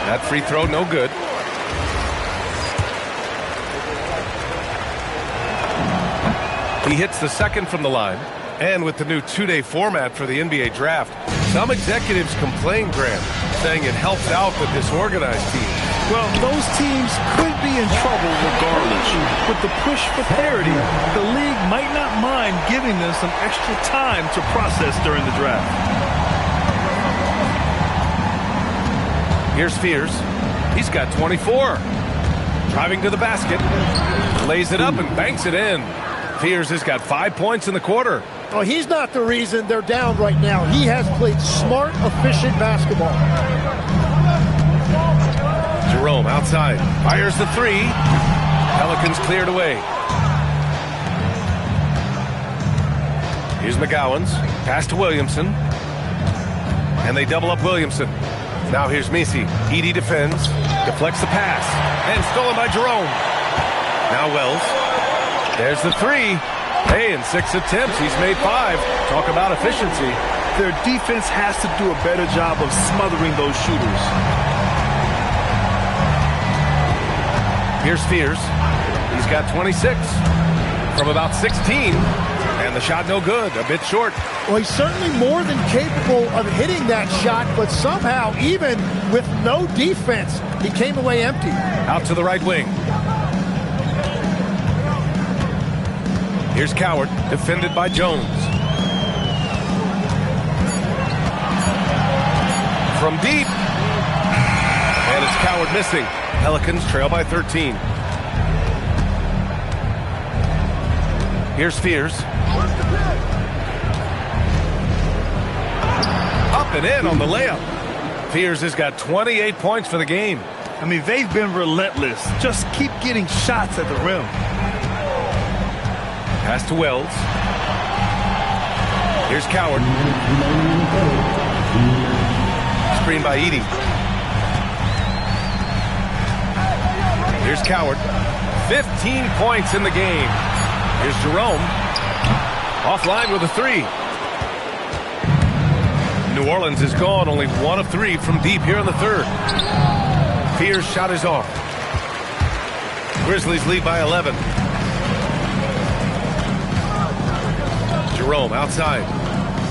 That free throw, no good. He hits the second from the line. And with the new 2-day format for the NBA draft, some executives complain, Grant, saying it helps out the disorganized teams. Well, those teams could be in trouble regardless. With the push for parity, the league might not mind giving them some extra time to process during the draft. Here's Fears. He's got 24. Driving to the basket. Lays it up and banks it in. Fears has got 5 points in the quarter. Oh, he's not the reason they're down right now. He has played smart, efficient basketball. Jerome outside. Fires the 3. Pelicans cleared away. Here's McGowan's. Pass to Williamson. And they double up Williamson. Now here's Messi. Edey defends. Deflects the pass. And stolen by Jerome. Now Wells. There's the 3. Hey, in 6 attempts, he's made 5. Talk about efficiency. Their defense has to do a better job of smothering those shooters. Here's Fears. He's got 26 from about 16. And the shot no good, a bit short. Well, he's certainly more than capable of hitting that shot, but somehow, even with no defense, he came away empty. Out to the right wing. Here's Coward, defended by Jones. From deep. And it's Coward missing. Pelicans trail by 13. Here's Fears. Up and in on the layup. Fears has got 28 points for the game. I mean, they've been relentless. Just keep getting shots at the rim. Pass to Wells. Here's Coward. Screen by Edey. Here's Coward. 15 points in the game. Here's Jerome. Offline with a 3. New Orleans is gone. Only 1 of 3 from deep here in the third. Fears shot is off. Grizzlies lead by 11. Jerome outside.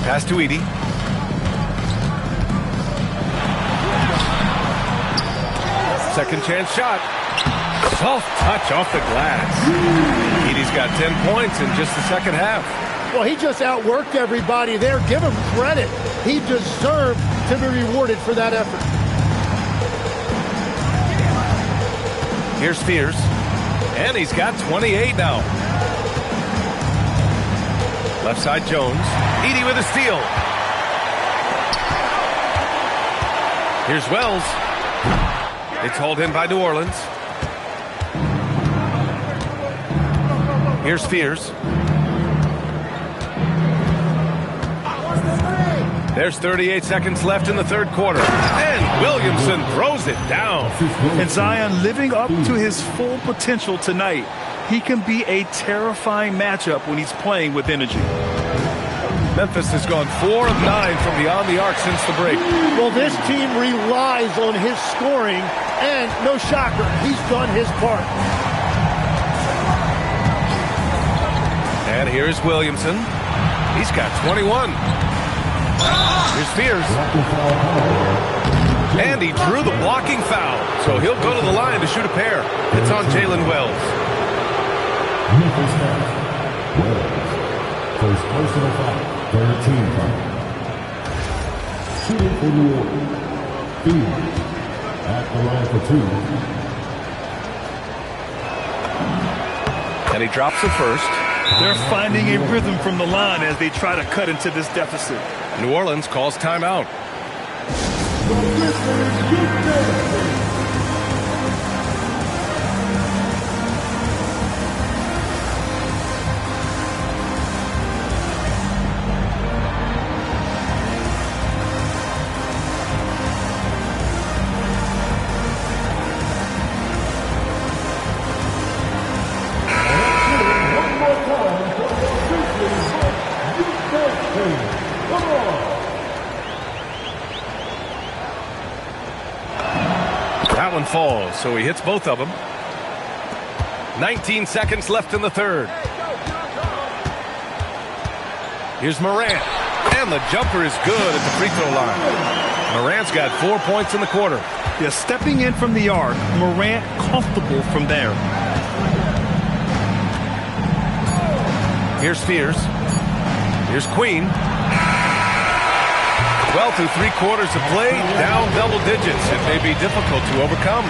Pass to Edey. Second chance shot. Soft touch off the glass. Edey's got 10 points in just the second half. Well, he just outworked everybody there. Give him credit. He deserved to be rewarded for that effort. Here's Fears. And he's got 28 now. Left side Jones. Edey with a steal. Here's Wells. It's hauled in by New Orleans. Here's Fears. There's 38 seconds left in the third quarter. And Williamson throws it down. And Zion living up to his full potential tonight. He can be a terrifying matchup when he's playing with energy. Memphis has gone 4 of 9 from beyond the arc since the break. Well, this team relies on his scoring, and no shocker, he's done his part. And here's Williamson. He's got 21. Here's Fears. And he drew the blocking foul, so he'll go to the line to shoot a pair. It's on Jalen Wells. First personal foul, 13 foul. Shooting for New Orleans. Fears at the line for 2. And he drops it first. They're finding a rhythm from the line as they try to cut into this deficit. New Orleans calls timeout. That one falls, so he hits both of them. 19 seconds left in the third. Here's Morant. And the jumper is good at the free throw line. Morant's got 4 points in the quarter. Yeah, stepping in from the arc, Morant comfortable from there. Here's Spears. Here's Queen. 12 through 3/4 of play, down double digits. It may be difficult to overcome.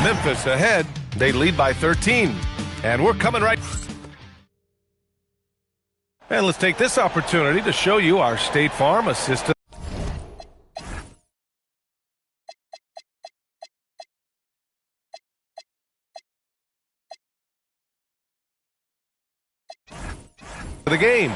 Memphis ahead. They lead by 13. And we're coming right. And let's take this opportunity to show you our State Farm assistant. The game.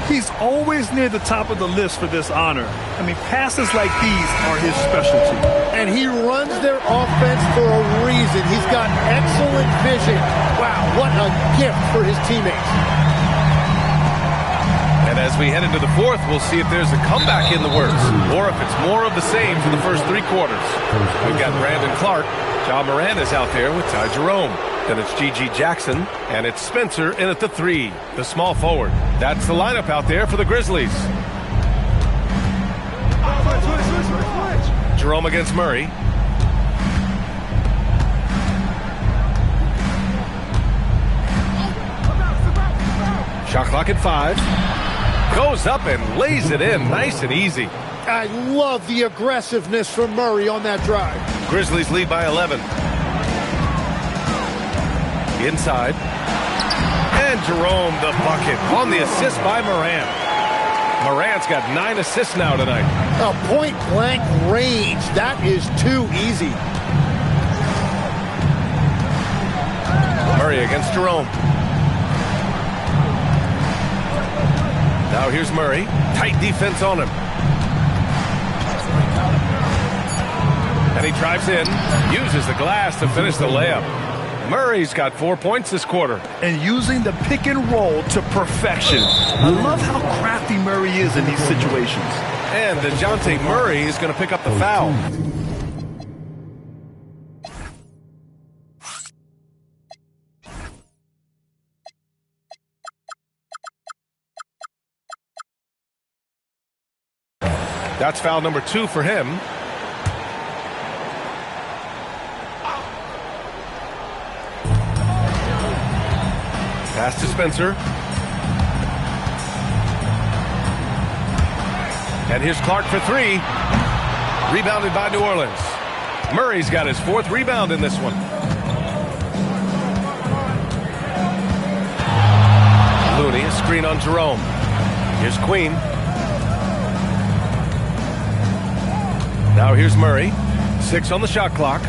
He's always near the top of the list for this honor. I mean, passes like these are his specialty. And he runs their offense for a reason. He's got excellent vision. Wow, what a gift for his teammates. And as we head into the fourth, we'll see if there's a comeback in the works or if it's more of the same for the first 3/4. We've got Brandon Clark. John Moran is out there with Ty Jerome. Then it's G.G. Jackson, and it's Spencer in at the 3, the small forward. That's the lineup out there for the Grizzlies. Jerome against Murray. Shot clock at 5. Goes up and lays it in nice and easy. I love the aggressiveness from Murray on that drive. Grizzlies lead by 11. Inside. And Jerome the bucket on the assist by Morant. Morant's got 9 assists now tonight. A point-blank range. That is too easy. Murray against Jerome. Now here's Murray. Tight defense on him. And he drives in. Uses the glass to finish the layup. Murray's got 4 points this quarter. And using the pick and roll to perfection. I love how crafty Murray is in these situations. And DeJounte Murray is going to pick up the foul. That's foul number 2 for him. Pass to Spencer. And here's Clark for 3. Rebounded by New Orleans. Murray's got his 4th rebound in this one. Looney, a screen on Jerome. Here's Queen. Now here's Murray. 6 on the shot clock.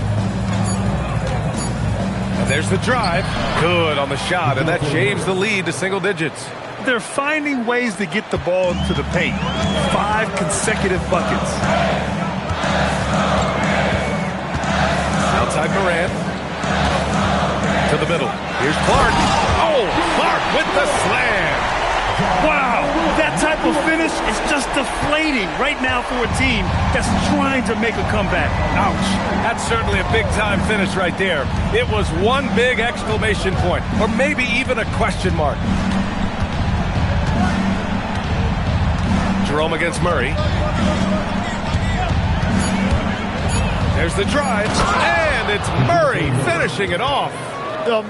And there's the drive. Good on the shot, and that shaves the lead to single digits. They're finding ways to get the ball to the paint. 5 consecutive buckets. Outside Morant. To the middle. Here's Clark. Oh, Clark with the slam. Wow, that type of finish is just deflating right now for a team that's trying to make a comeback. Ouch. That's certainly a big-time finish right there. It was one big exclamation point, or maybe even a question mark. Jerome against Murray. There's the drive, and it's Murray finishing it off.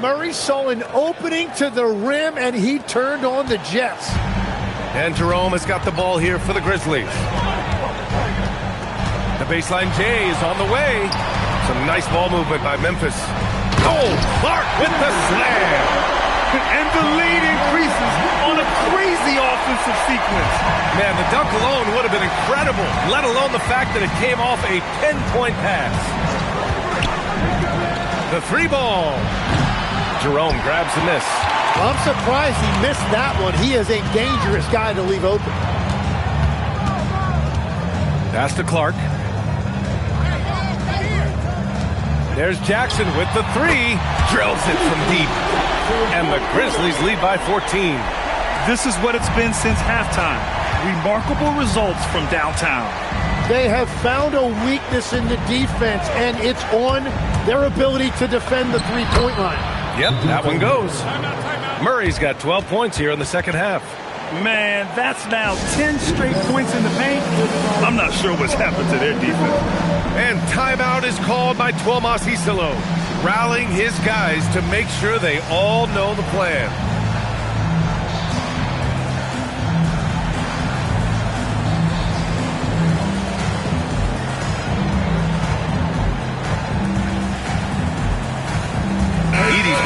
Murray saw an opening to the rim, and he turned on the Jets. And Jerome has got the ball here for the Grizzlies. The baseline J is on the way. Some nice ball movement by Memphis. Oh, Clark with the slam. And the lead increases on a crazy offensive sequence. Man, the dunk alone would have been incredible, let alone the fact that it came off a pinpoint pass. The 3 ball. Jerome grabs the miss. I'm surprised he missed that one. He is a dangerous guy to leave open. Pass to Clark. There's Jackson with the 3. Drills it from deep. And the Grizzlies lead by 14. This is what it's been since halftime. Remarkable results from downtown. They have found a weakness in the defense, and it's on their ability to defend the three-point line. Yep, that one goes. Murray's got 12 points here in the second half. Man, that's now 10 straight points in the paint. I'm not sure what's happened to their defense. And timeout is called by Tuomas Isilo, rallying his guys to make sure they all know the plan.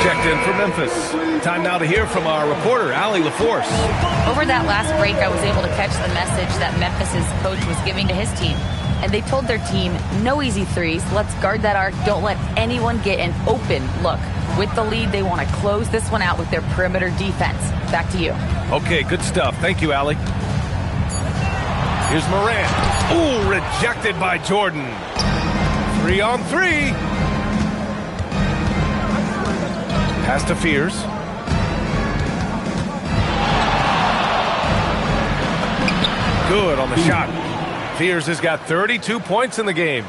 Checked in for Memphis. Time now to hear from our reporter, Allie LaForce. Over that last break, I was able to catch the message that Memphis's coach was giving to his team. And they told their team, no easy threes. Let's guard that arc. Don't let anyone get an open look. With the lead, they want to close this one out with their perimeter defense. Back to you. Okay, good stuff. Thank you, Allie. Here's Morant. Ooh, rejected by Jordan. 3-on-3. Pass to Fears. Good on the shot. Fears has got 32 points in the game.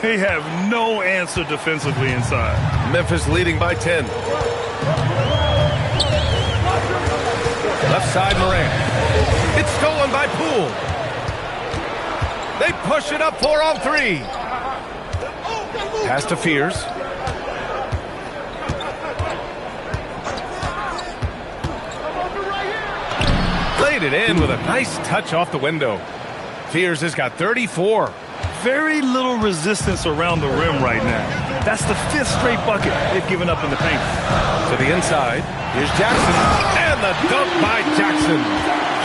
They have no answer defensively inside. Memphis leading by 10. Left side, Morant. It's stolen by Poole. They push it up 4-on-3. Pass to Fears. It in with a nice touch off the window. Fears has got 34. Very little resistance around the rim right now. That's the 5th straight bucket they've given up in the paint. To the inside, here's Jackson. And the dunk by Jackson.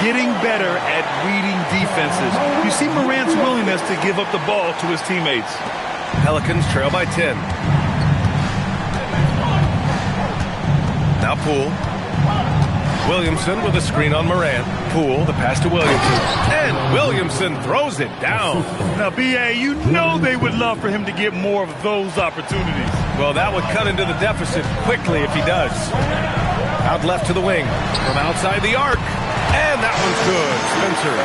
Getting better at reading defenses. You see Morant's willingness to give up the ball to his teammates. Pelicans trail by 10. Now Poole. Williamson with a screen on Morant. Poole, the pass to Williamson. And Williamson throws it down. Now, B.A., you know they would love for him to get more of those opportunities. Well, that would cut into the deficit quickly if he does. Out left to the wing. From outside the arc. And that one's good. Spencer.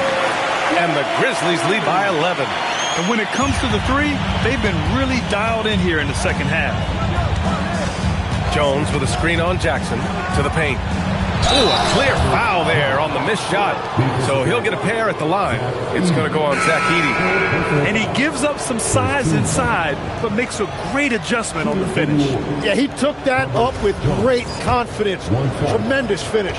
And the Grizzlies lead by 11. And when it comes to the 3, they've been really dialed in here in the second half. Jones with a screen on Jackson. To the paint. Ooh, a clear foul there on the missed shot. So he'll get a pair at the line. It's going to go on Zach Edey. And he gives up some size inside, but makes a great adjustment on the finish. Yeah, he took that up with great confidence. Tremendous finish.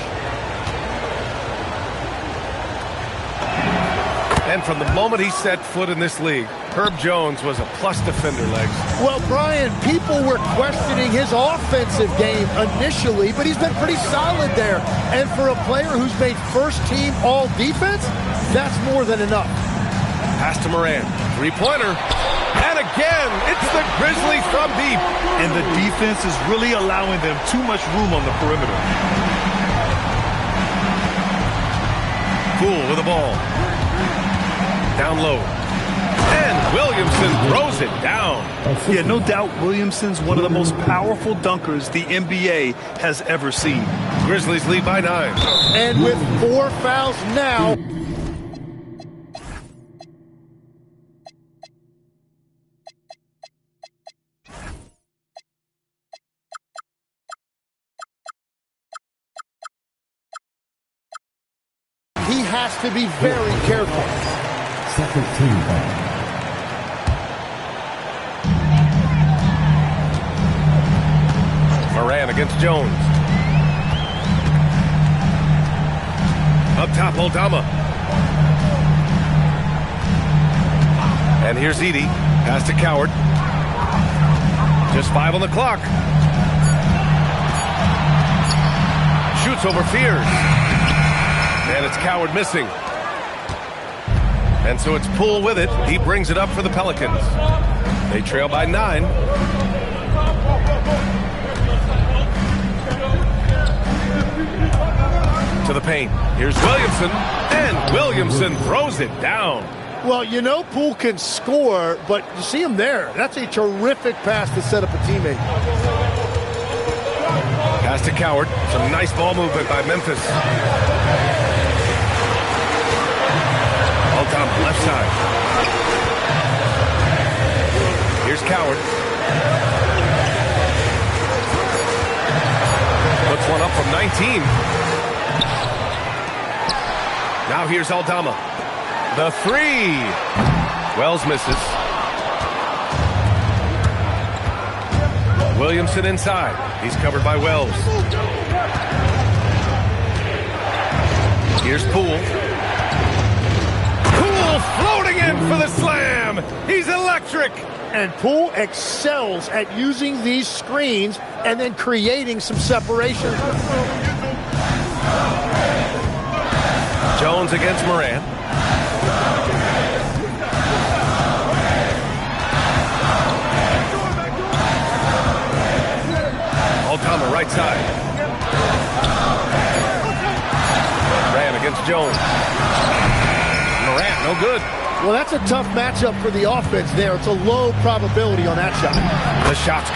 And from the moment he set foot in this league, Herb Jones was a plus defender, Legs. Well, Brian, people were questioning his offensive game initially, but he's been pretty solid there. And for a player who's made first-team all-defense, that's more than enough. Pass to Morant. Three-pointer. And again, it's the Grizzlies from deep. And the defense is really allowing them too much room on the perimeter. Poole with the ball. Down low. And Williamson throws it down. Yeah, no doubt Williamson's one of the most powerful dunkers the NBA has ever seen. Grizzlies lead by 9. And with 4 fouls now. He has to be very careful. Second team foul. Morant against Jones. Up top, Oldama. And here's Edey. Pass to Coward. Just 5 on the clock. shoots over Fears. And it's Coward missing. And so it's Poole with it. He brings it up for the Pelicans. They trail by 9. To the paint. Here's Williamson. And Williamson throws it down. Well, you know Poole can score, but you see him there. That's a terrific pass to set up a teammate. Pass to Coward. Some nice ball movement by Memphis. Aldama, left side. Here's Coward. Puts one up from 19. Now here's Aldama. The 3. Wells misses. Williamson inside. He's covered by Wells. Here's Poole. Poole floating in for the slam. He's electric. And Poole excels at using these screens and then creating some separation. Jones against Moran. Aldama right side. Moran against Jones. Moran, no good. Well, that's a tough matchup for the offense there. It's a low probability on that shot. The shot's good.